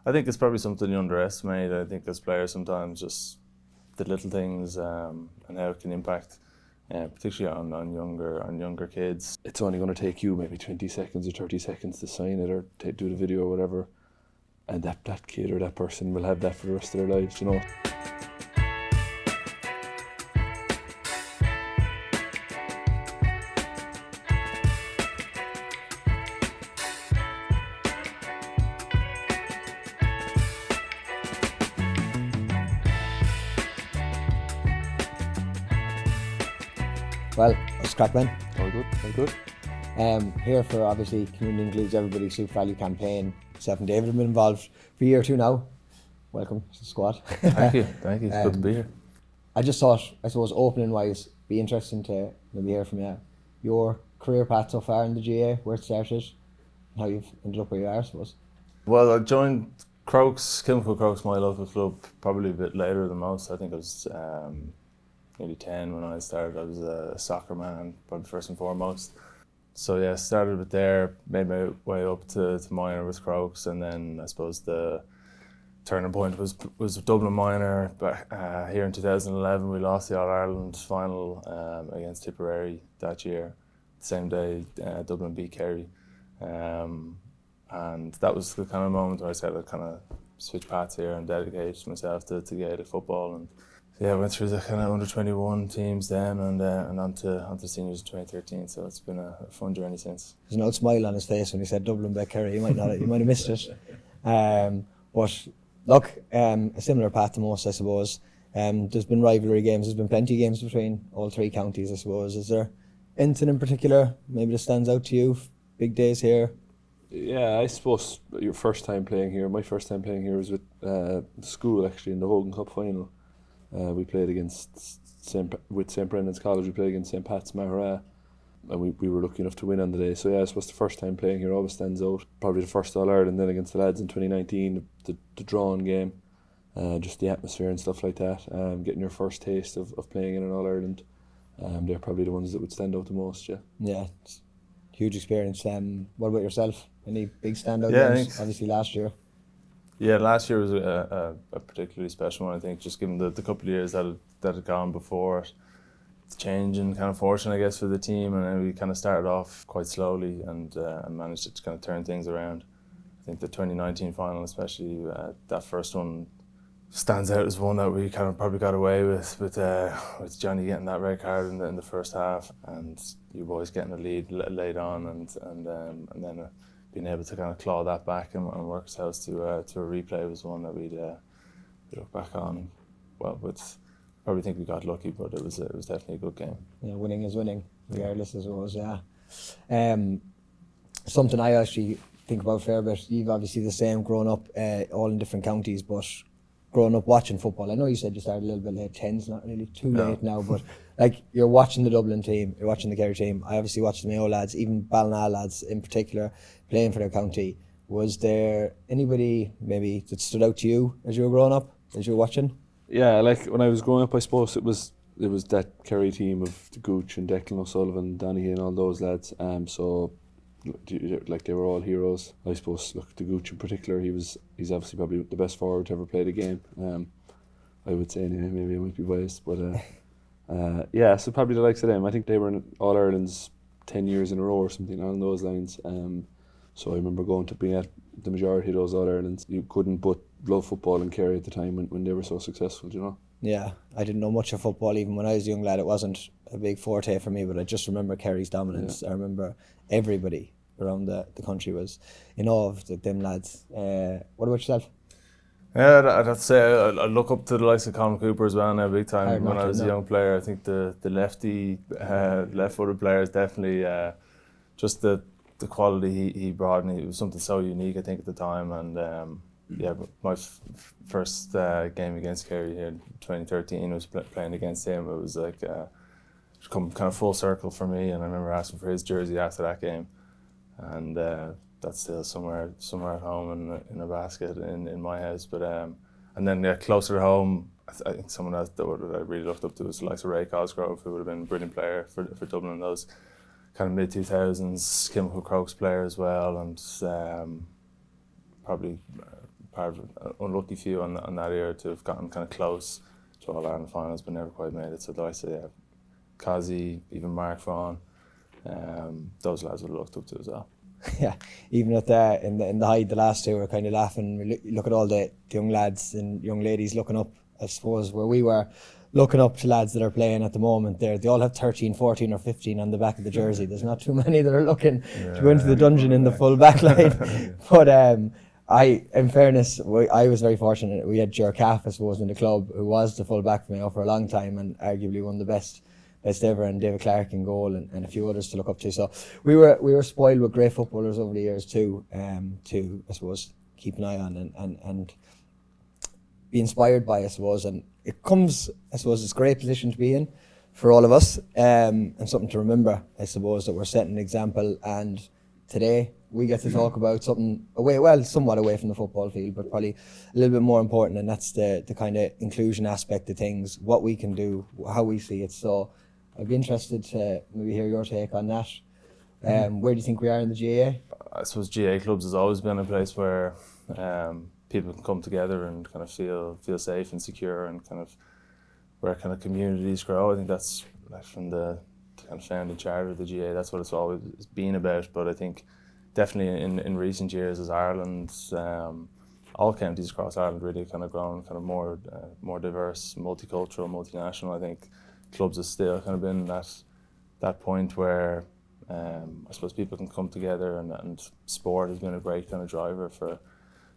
I think it's probably something you underestimate. I think as players sometimes just the little things and how it can impact, particularly on younger kids. It's only going to take you maybe 20 seconds or 30 seconds to sign it or do the video or whatever, and that kid or that person will have that for the rest of their lives, you know. Well, what's crack, man? All good, all good. Here for obviously Community Includes Everybody SuperValu campaign. Myself and David have been involved for a year or two now. Welcome to the squad. Thank you. Good to be here. I just thought, I suppose, opening wise, be interesting to maybe hear from you. Your career path so far in the GA, where it started, and how you've ended up where you are, I suppose. Well, I joined Kilmacud Crokes, my local club, probably a bit later than most. I think I was nearly 10 when I started. I was a soccer man, probably first and foremost. So yeah, started with there, made my way up to minor with Crokes, and then I suppose the turning point was Dublin minor. But here in 2011, we lost the All-Ireland final against Tipperary that year. The same day, Dublin beat Kerry. And that was the kind of moment where I said I'd kind of switch paths here and dedicate myself to Gaelic football. And yeah, I went through the kind of under-21 teams then and on to seniors in 2013, so it's been a fun journey since. There's an old smile on his face when he said Dublin beat Kerry. You might have missed it. But look, a similar path to most, I suppose. There's been rivalry games, there's been plenty of games between all three counties, I suppose. Is there anything in particular maybe that stands out to you? Big days here? Yeah, I suppose your first time playing here, my first time playing here was with school actually in the Hogan Cup final. We played against St Brendan's College. We played against St Pat's Mahara, and we were lucky enough to win on the day. So yeah, I suppose the first time playing here always stands out. Probably the first All-Ireland then against the lads in 2019, the drawn game, just the atmosphere and stuff like that. Getting your first taste of playing in an All-Ireland, they're probably the ones that would stand out the most. Yeah. Yeah, it's a huge experience. What about yourself? Any big standout games? Obviously last year. Yeah, last year was a particularly special one, I think, just given the couple of years that had gone before it. It's changing kind of fortune, I guess, for the team, and then we kind of started off quite slowly and managed to kind of turn things around. I think the 2019 final, especially that first one, stands out as one that we kind of probably got away with Johnny getting that red card in the first half, and you boys getting a lead late on, and then being able to kind of claw that back and work ourselves to a replay was one that we'd look back on. Well, probably think we got lucky, but it was definitely a good game. Yeah, winning is winning, regardless as well. Yeah. Something I actually think about a fair bit. You've obviously the same, growing up all in different counties, but growing up watching football. I know you said you started a little bit late. 10's not really too late now, but like you're watching the Dublin team, you're watching the Kerry team. I obviously watched the Mayo lads, even Ballina lads in particular, playing for their county. Was there anybody maybe that stood out to you as you were growing up, as you were watching? Yeah, like when I was growing up, I suppose it was that Kerry team of the Gooch and Declan O'Sullivan, Donaghy and all those lads. So like they were all heroes. I suppose, look, the Gooch in particular, he's obviously probably the best forward to ever play the game. I would say anyway, maybe I might be biased, but yeah, so probably the likes of them. I think they were in All Ireland's 10 years in a row or something along those lines. So I remember going to be at the majority of those All Irelands. You couldn't but love football in Kerry at the time when they were so successful, you know. Yeah, I didn't know much of football even when I was a young lad. It wasn't a big forte for me, but I just remember Kerry's dominance. Yeah. I remember everybody around the country was in awe of them lads. What about yourself? Yeah, I'd have to say I look up to the likes of Colin Cooper as well now, big time. When I was a young player, I think the lefty, left-footed players definitely just the quality he brought, and it was something so unique, I think, at the time. And yeah, my first game against Kerry here in 2013 was playing against him. It was like come kind of full circle for me, and I remember asking for his jersey after that game, and that's still somewhere at home in a basket in my house. But and then closer to home, I think someone else that I really looked up to was the likes of Ray Cosgrove, who would have been a brilliant player for Dublin in those kind of mid-2000s, Kilmacud Crokes player as well, and probably part of an unlucky few on that era to have gotten kind of close to All Ireland finals, but never quite made it. So I say, yeah, Cozzy, even Mark Vaughan, those lads would have looked up to as well. Yeah, even at in the height, the last two were kind of laughing. We look at all the young lads and young ladies looking up, I suppose, where we were looking up to lads that are playing at the moment. They all have 13, 14 or 15 on the back of the jersey. There's not too many that are looking to go into the dungeon in the full back line. But in fairness, I was very fortunate. We had Ger Calf, I suppose, in the club, who was the full back for me for a long time and arguably one of the best ever, and David Clark in goal, and a few others to look up to. So we were spoiled with great footballers over the years too, to I suppose keep an eye on and be inspired by, I suppose. And it comes, I suppose, it's a great position to be in for all of us, and something to remember, I suppose, that we're setting an example. And today we get to talk about something somewhat away from the football field, but probably a little bit more important, and that's the kind of inclusion aspect of things, what we can do, how we see it. So I'd be interested to maybe hear your take on that. Where do you think we are in the GAA? I suppose GAA clubs has always been a place where people can come together and kind of feel safe and secure, and kind of where kind of communities grow. I think that's from the kind of founding charter of the GAA. That's what it's always been about. But I think definitely in recent years, as Ireland, all counties across Ireland really kind of grown kind of more diverse, multicultural, multinational. I think clubs have still kind of been that point where I suppose people can come together, and sport has been a great kind of driver for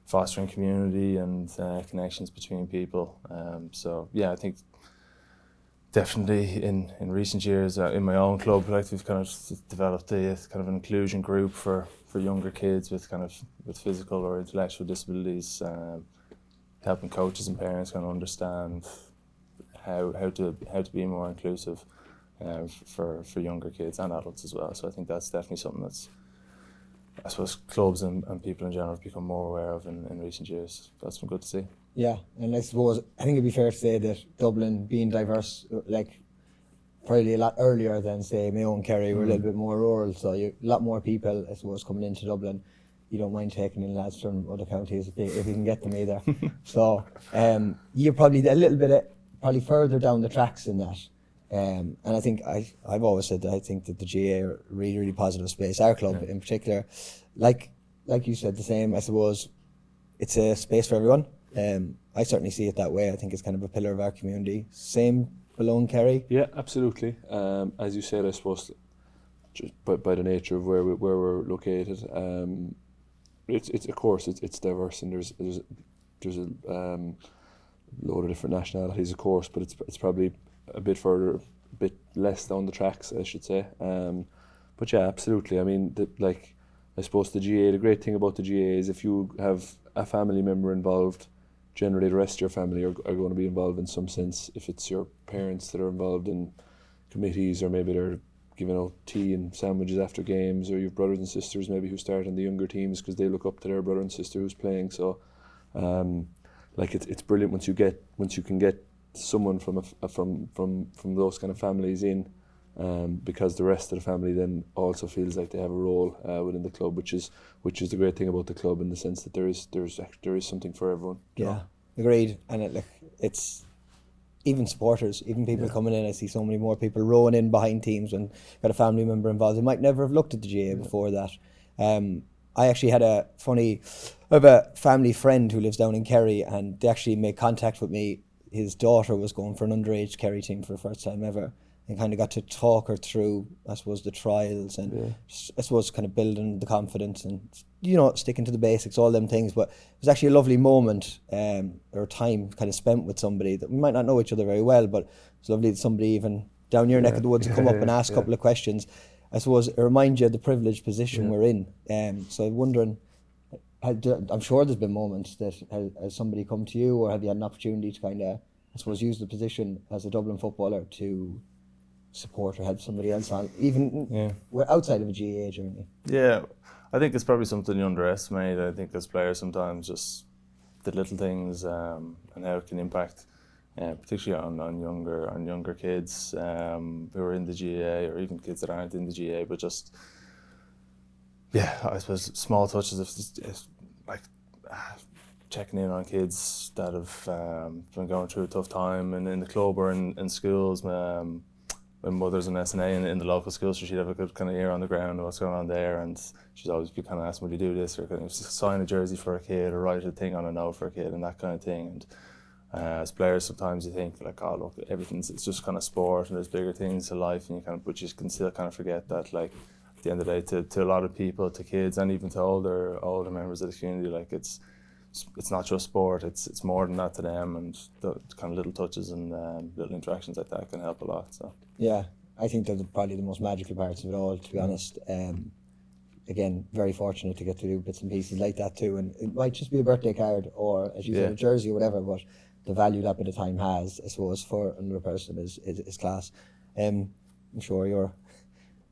fostering community and connections between people. So yeah, I think definitely in recent years in my own club, like, we've kind of developed a kind of an inclusion group for younger kids with physical or intellectual disabilities, helping coaches and parents kind of understand how to be more inclusive for younger kids and adults as well. So I think that's definitely something that's, I suppose, clubs and people in general have become more aware of in recent years. That's been good to see. Yeah, and I suppose I think it'd be fair to say that Dublin, being diverse, like probably a lot earlier than say Mayo and Kerry, were a little bit more rural, so a lot more people, I suppose, coming into Dublin. You don't mind taking in lads from other counties if you can get them either. So you're probably a little bit probably further down the tracks in that. And I think I've always said that I think that the GAA are a really, really positive space. Our club in particular, like you said, the same, I suppose, it's a space for everyone. I certainly see it that way. I think it's kind of a pillar of our community. Same below in Kerry. Yeah, absolutely. As you said, I suppose, just by the nature of where we're located, it's of course it's diverse, and there's a load of different nationalities, of course, but it's probably a bit further, a bit less down the tracks, I should say. But yeah, absolutely. I mean, I suppose the GAA, the great thing about the GAA is if you have a family member involved, generally the rest of your family are going to be involved in some sense. If it's your parents that are involved in committees, or maybe they're giving out tea and sandwiches after games, or you have brothers and sisters maybe who start in the younger teams because they look up to their brother and sister who's playing. So it's brilliant once you can get someone from those kind of families in, because the rest of the family then also feels like they have a role within the club, which is the great thing about the club, in the sense that there is something for everyone. Yeah, agreed. And it's even supporters, even people coming in. I see so many more people rowing in behind teams when got a family member involved. They might never have looked at the GAA before that. I actually had I have a family friend who lives down in Kerry, and they actually made contact with me. His daughter was going for an underage Kerry team for the first time ever, and kind of got to talk her through, I suppose, the trials, and I suppose kind of building the confidence and, sticking to the basics, all them things. But it was actually a lovely moment or time kind of spent with somebody that we might not know each other very well, but it's lovely that somebody even down your neck of the woods come up and ask a couple of questions. I suppose it reminds you of the privileged position we're in. So I'm wondering, I'm sure there's been moments that has somebody come to you, or have you had an opportunity to kind of, I suppose, use the position as a Dublin footballer to support or help somebody else on, even outside of a GAA journey? Yeah, I think it's probably something you underestimate. I think as players sometimes just the little things and how it can impact, particularly on younger kids who are in the GAA, or even kids that aren't in the GAA, but just I suppose small touches of like checking in on kids that have been going through a tough time, and in the club or in schools. When mother's in SNA in the local schools, so she'd have a good kind of ear on the ground of what's going on there, and she'd always be kind of asking, "Would you do this?" or kind of sign a jersey for a kid, or write a thing on a note for a kid, and that kind of thing. And as players, sometimes you think like, "Oh, look, it's just kind of sport, and there's bigger things to life," and but you can still kind of forget that, like, at the end of the day, to a lot of people, to kids, and even to older members of the community, like it's not just sport. It's more than that to them, and the kind of little touches and little interactions like that can help a lot. So yeah, I think they're probably the most magical parts of it all, to be honest. Again, very fortunate to get to do bits and pieces like that too, and it might just be a birthday card or, as you said, a jersey or whatever, but the value that bit of time has, I suppose, for another person is class. I'm sure your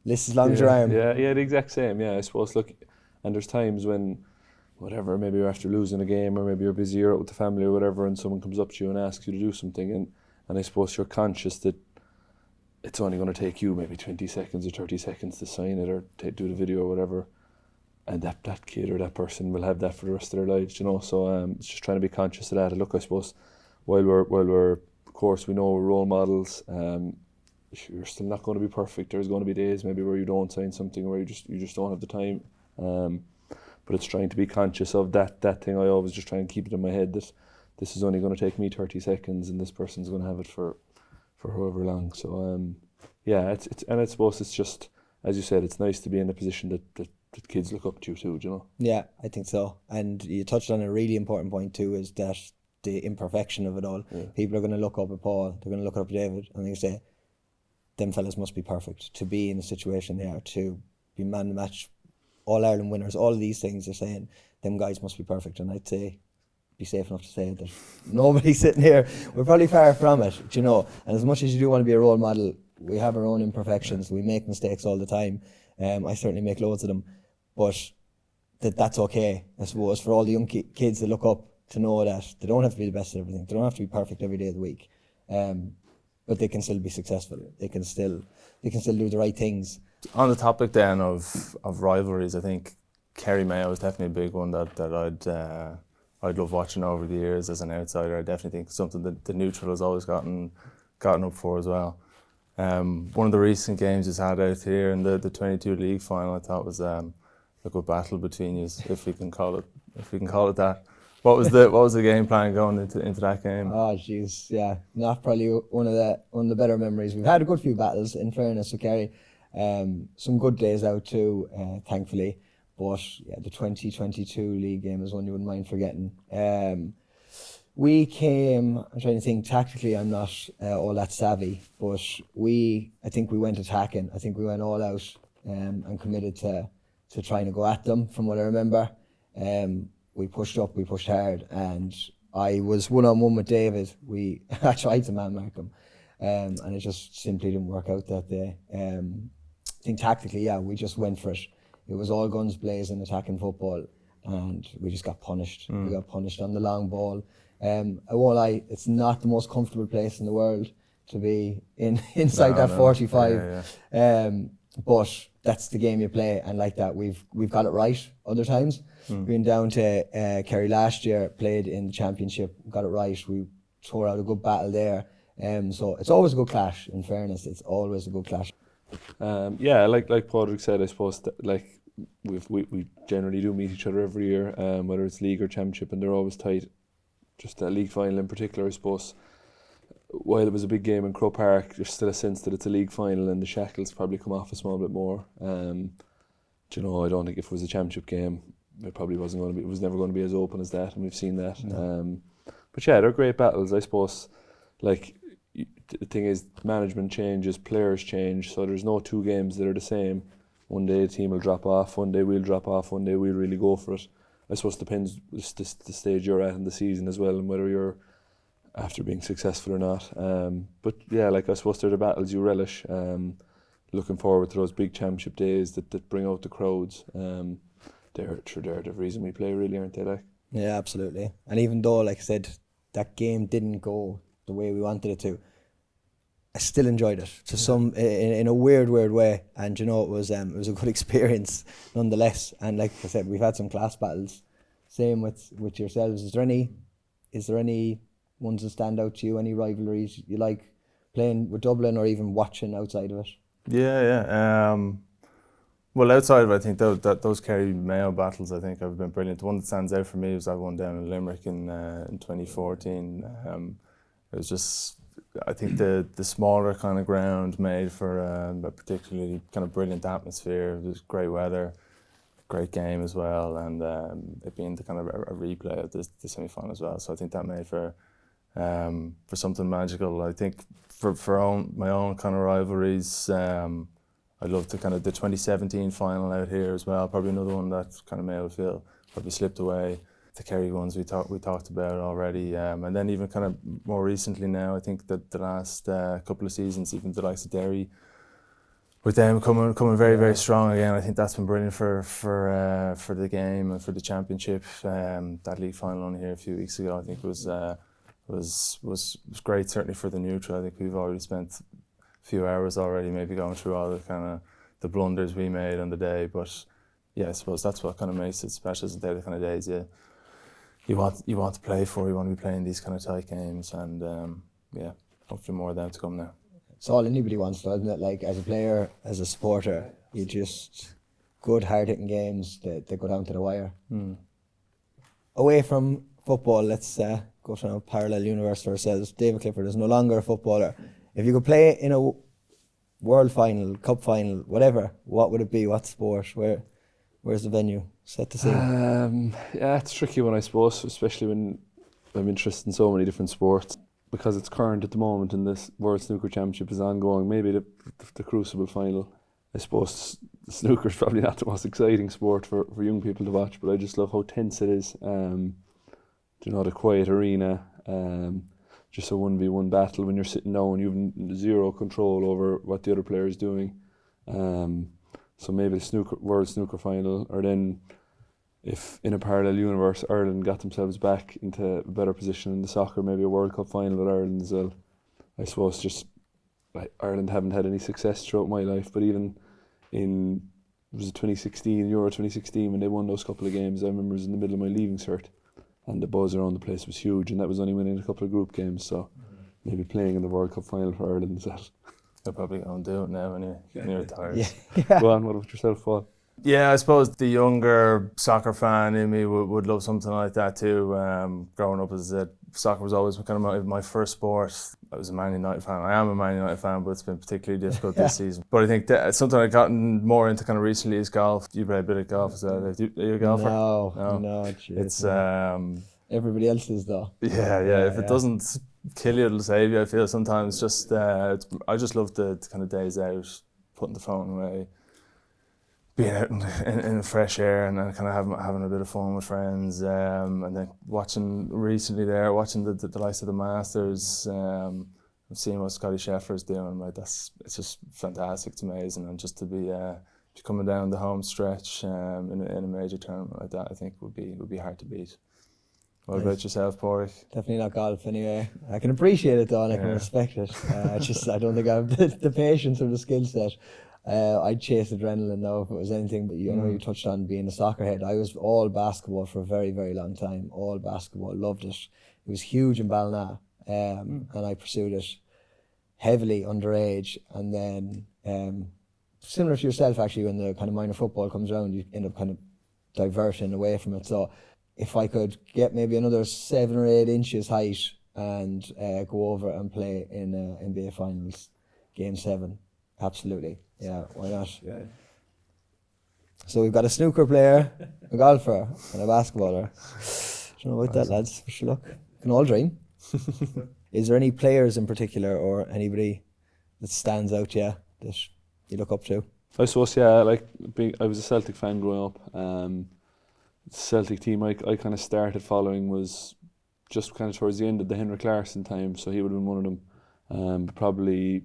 list is long as your arm. Yeah, the exact same. Yeah, I suppose. Look, and there's times when, whatever, maybe you're after losing a game, or maybe you're busy, you're out with the family or whatever, and someone comes up to you and asks you to do something, and I suppose you're conscious that it's only going to take you maybe 20 seconds or 30 seconds to sign it or do the video or whatever, and that kid or that person will have that for the rest of their lives, you know. So it's just trying to be conscious of that. And look, I suppose while we're of course we know we're role models, you're still not going to be perfect. There's going to be days maybe where you don't sign something, where you just don't have the time. But it's trying to be conscious of that thing. I always just try and keep it in my head that this is only going to take me 30 seconds, and this person's going to have it for however long. So it's and I suppose it's just, as you said, it's nice to be in a position that kids look up to you too, you know. Yeah, I think so. And you touched on a really important point too, is that the imperfection of it all. Yeah. People are going to look up at Paul, they're going to look up at David, and they say, them fellas must be perfect to be in the situation they are, to be man of the match, All-Ireland winners, all of these things. They're saying them guys must be perfect, and I'd say, be safe enough to say that nobody sitting here, we're probably far from it, you know. And as much as you do want to be a role model, we have our own imperfections. We make mistakes all the time. I certainly make loads of them, but that's okay, I suppose, for all the young kids that look up, to know that they don't have to be the best at everything. They don't have to be perfect every day of the week, but they can still be successful. They can still do the right things. On the topic then of rivalries, I think Kerry Mayo is definitely a big one that I'd love watching over the years as an outsider. I definitely think something that the neutral has always gotten up for as well. One of the recent games he's had out here in the 22 league final, I thought was a good battle between you, if we can call it that. What was the game plan going into that game? Oh jeez, yeah, not probably one of the better memories. We've had a good few battles, in fairness to Kerry. Some good days out too, thankfully. But yeah, the 2022 league game is one you wouldn't mind forgetting. We came, I'm trying to think tactically, I'm not all that savvy, but I think we went attacking. I think we went all out and committed to trying to go at them, from what I remember. We pushed up, we pushed hard, and I was one-on-one with David. I tried to man-mark him, and it just simply didn't work out that day. I think tactically, yeah, we just went for it. It was all guns blazing, attacking football, and we just got punished. We got punished on the long ball. I won't lie, it's not the most comfortable place in the world to be inside that 45. Yeah. But that's the game you play, and like that, we've got it right other times. We went down to Kerry last year, played in the championship, got it right. We tore out a good battle there. So it's always a good clash, in fairness. It's always a good clash. Like Padraig said, I suppose that, like, we generally do meet each other every year, whether it's league or championship, and they're always tight. Just that league final in particular, I suppose, while it was a big game in Crow Park, there's still a sense that it's a league final, and the shackles probably come off a small bit more. I don't think if it was a championship game, it probably wasn't going to be. It was never going to be as open as that, and we've seen that. No. But yeah, they're great battles, I suppose. Like, the thing is, management changes, players change, so there's no two games that are the same. One day a team will drop off, one day we'll drop off, one day we'll really go for it. I suppose it depends the stage you're at in the season as well, and whether you're after being successful or not. But yeah, like, I suppose they're the battles you relish. Looking forward to those big championship days that bring out the crowds. They're the reason we play, really, aren't they? Like, yeah, absolutely. And even though, like I said, that game didn't go the way we wanted it to, I still enjoyed it to some in a weird way, and it was a good experience nonetheless. And like I said, we've had some class battles Same with yourselves. Is there any ones that stand out to you? Any rivalries you like playing with Dublin or even watching outside of it? Yeah. Well, outside of it, I think those Kerry Mayo battles, I think have been brilliant. The one that stands out for me was that one down in Limerick in 2014. It was just, I think the smaller kind of ground made for a particularly kind of brilliant atmosphere. It was great weather, great game as well, and it being the kind of a replay of the semi-final as well. So I think that made for something magical. I think for my own kind of rivalries, I love the kind of the 2017 final out here as well. Probably another one that kind of may have feel probably slipped away. The Kerry ones we talked about already, and then even kind of more recently now, I think that the last couple of seasons, even the likes of Derry, with them coming very very strong again. I think that's been brilliant for the game and for the championship. That league final on here a few weeks ago, I think was great. Certainly for the neutral, I think we've already spent few hours already maybe going through all the kind of the blunders we made on the day, but yeah, I suppose that's what kind of makes it special, isn't there? The kind of days you want to play for, you want to be playing these kind of tight games, and yeah, hopefully more of them to come now. It's all anybody wants, doesn't it? Like as a player, as a supporter, you just good hard-hitting games that go down to the wire. Away from football, let's go to a parallel universe for ourselves. David Clifford is no longer a footballer. If you could play in a world final, cup final, whatever, what would it be? What sport? Where's the venue? Set the scene. Yeah, it's a tricky one, I suppose, especially when I'm interested in so many different sports. Because it's current at the moment and this World Snooker Championship is ongoing, maybe the Crucible final. I suppose snooker's probably not the most exciting sport for young people to watch, but I just love how tense it is. The quiet arena, just a 1v1 battle when you're sitting down, you have zero control over what the other player is doing. So maybe the World Snooker final, or then if in a parallel universe Ireland got themselves back into a better position in the soccer, maybe a World Cup final with Ireland as well. I suppose just like Ireland haven't had any success throughout my life, but even in Euro 2016 when they won those couple of games, I remember it was in the middle of my leaving cert and the buzz around the place was huge, and that was only winning a couple of group games, so maybe playing in the World Cup final for Ireland is that. I'll probably go and do it now when you're retired. Yeah. Go on, what about yourself, Paul? Yeah, I suppose the younger soccer fan in me would love something like that too. Growing up, as I said, soccer was always kind of my first sport. I was a Man United fan. I am a Man United fan, but it's been particularly difficult this season. But I think that something I've gotten more into kind of recently is golf. You play a bit of golf as well. Are you a golfer? No. It's everybody else is though. Yeah. If it doesn't kill you, it'll save you. I feel sometimes just I just love the kind of days out, putting the phone away, being out in fresh air, and then kind of having a bit of fun with friends, and then watching the likes of the Masters, seeing what Scotty Scheffler's doing. Like it's just fantastic. It's amazing, and just to be coming down the home stretch in a major tournament like that, I think would be hard to beat. What about yourself, Porrick? Definitely not golf anyway. I can appreciate it though, and I can respect it. I don't think I have the patience or the skill set. I'd chase adrenaline now if it was anything, but you touched on being a soccer head. I was all basketball for a very, very long time. All basketball, loved it. It was huge in Ballina, and I pursued it heavily underage. And then, similar to yourself actually, when the kind of minor football comes around, you end up kind of diverting away from it. So if I could get maybe another 7 or 8 inches height and go over and play in NBA Finals, Game 7, absolutely. Yeah, why not? Yeah. So we've got a snooker player, a golfer, and a basketballer. Don't know about that, lads. Wish you luck. Can all dream. Is there any players in particular or anybody that stands out to you that you look up to? I suppose, yeah, I was a Celtic fan growing up. The Celtic team I kind of started following was just kind of towards the end of the Henrik Larsson time, so he would have been one of them. Probably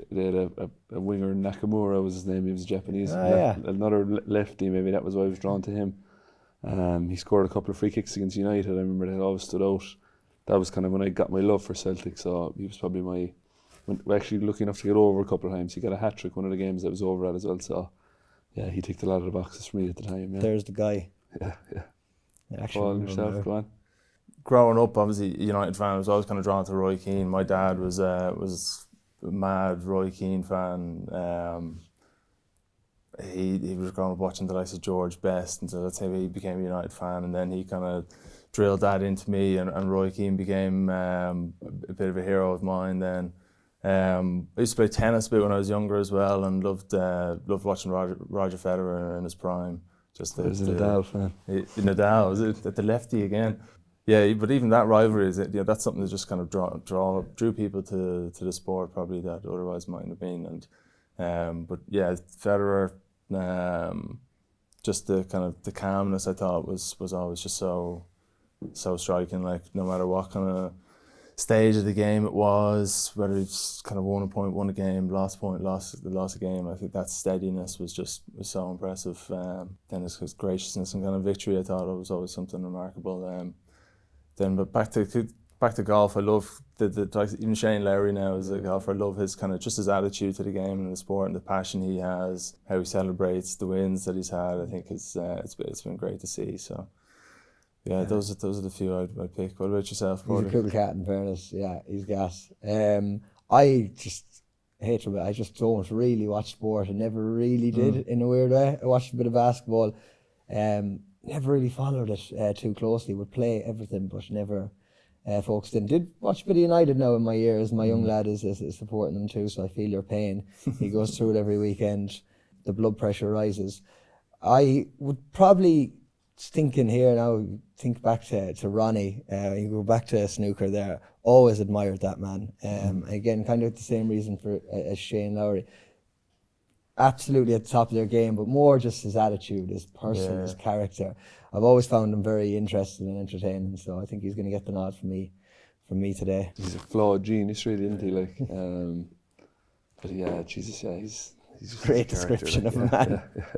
they had a winger, Nakamura was his name. He was Japanese. Another lefty, maybe that was why I was drawn to him. He scored a couple of free kicks against United. I remember that always stood out. That was kind of when I got my love for Celtic, so he was probably actually lucky enough to get over a couple of times. He got a hat-trick one of the games that was over at as well, so yeah, he ticked a lot of the boxes for me at the time. Yeah. There's the guy. Yeah. Paul, yourself, go on. Growing up, obviously United fan, I was always kind of drawn to Roy Keane. My dad was a mad Roy Keane fan. He was growing up watching the likes of George Best, and so that's how he became a United fan. And then he kind of drilled that into me, and Roy Keane became a bit of a hero of mine then. I used to play tennis a bit when I was younger as well, and loved watching Roger Federer in his prime. Just I was a Nadal fan. Nadal, was it the lefty again? Yeah, but even that rivalry that's something that just kind of drew people to the sport probably that otherwise mightn't have been. And but yeah, Federer, just the kind of the calmness I thought was always just so striking. Like no matter what kind of stage of the game it was, whether it's kind of won a point, won a game, lost a game, I think that steadiness was so impressive. Then his graciousness and kind of victory, I thought it was always something remarkable. But back to golf, I love even Shane Lowry now as a golfer. I love his kind of just his attitude to the game and the sport and the passion he has, how he celebrates the wins that he's had. I think it's been great to see. So. Yeah, those are the few I'd pick. What about yourself, Porter? He's a cool cat, in fairness. Yeah, he's gas. I just hate it. I just don't really watch sport. I never really did in a weird way. I watched a bit of basketball. Never really followed it too closely. Would play everything, but never focused in. Did watch a bit of United now in my years. My young lad is supporting them too, so I feel your pain. He goes through it every weekend. The blood pressure rises. I would probably... thinking here now, think back to Ronnie, you go back to snooker there, always admired that man. Again, kind of the same reason for as Shane Lowry. Absolutely at the top of their game, but more just his attitude, his person, his character. I've always found him very interesting and entertaining, so I think he's going to get the nod from me today. He's a flawed genius, really, isn't he? Like, but yeah, Jesus, yeah, he's great description of a man. Yeah.